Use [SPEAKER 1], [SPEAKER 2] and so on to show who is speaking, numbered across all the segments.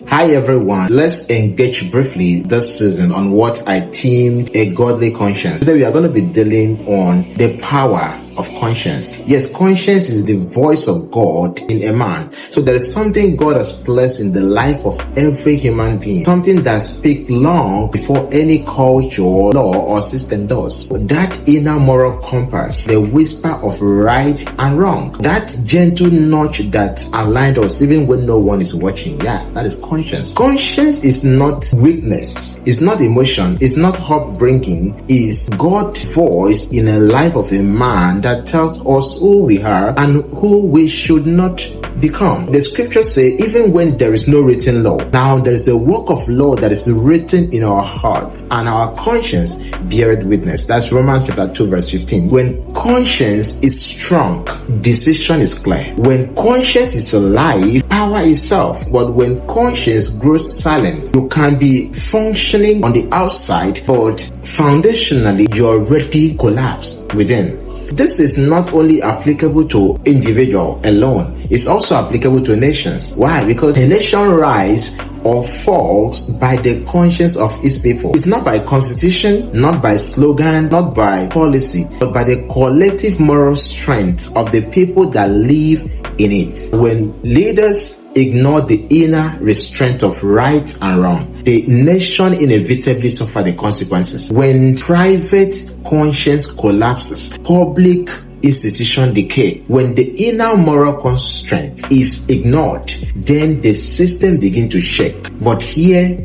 [SPEAKER 1] Hi everyone, let's engage briefly this season on what I themed a godly conscience. Today we are going to be dealing on the power of conscience. Yes, conscience is the voice of God in a man. So there is something God has placed in the life of every human being, something that speaks long before any culture, law or system does. That inner moral compass, the whisper of right and wrong, that gentle nudge that aligns us even when no one is watching. Yeah, that is conscience. Conscience is not weakness, it's not emotion, it's not heartbreaking, it's God's voice in a life of a man that tells us who we are and who we should not become. The scriptures say even when there is no written law, now there is a work of law that is written in our hearts and our conscience beareth witness. That's Romans chapter 2 verse 15. When conscience is strong, decision is clear. When conscience is alive, power itself. But when conscience grows silent, you can be functioning on the outside, but foundationally you already collapse within. This is not only applicable to individual alone, it's also applicable to nations. Why? Because a nation rise or falls by the conscience of its people. It's not by constitution, not by slogan, not by policy, but by the collective moral strength of the people that live in it. When leaders ignore the inner restraint of right and wrong, the nation inevitably suffer the consequences. When private conscience collapses, public institution decay. When the inner moral constraint is ignored, then the system begins to shake. But here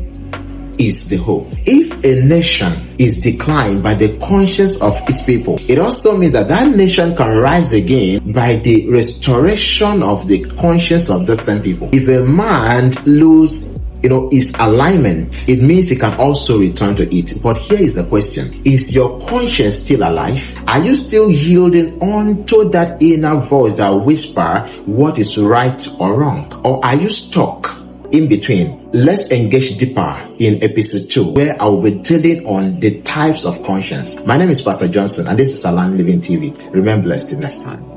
[SPEAKER 1] is the hope. If a nation is declined by the conscience of its people, it also means that that nation can rise again by the restoration of the conscience of the same people. If a man loses his alignment, it means he can also return to it. But here is the question: is your conscience still alive? Are you still yielding onto that inner voice that whispers what is right or wrong? Or are you stuck in between? Let's engage deeper in episode 2, where I will be dealing on the types of conscience. My name is Pst Johnson and this is Alan Living TV. Remain blessed till next time.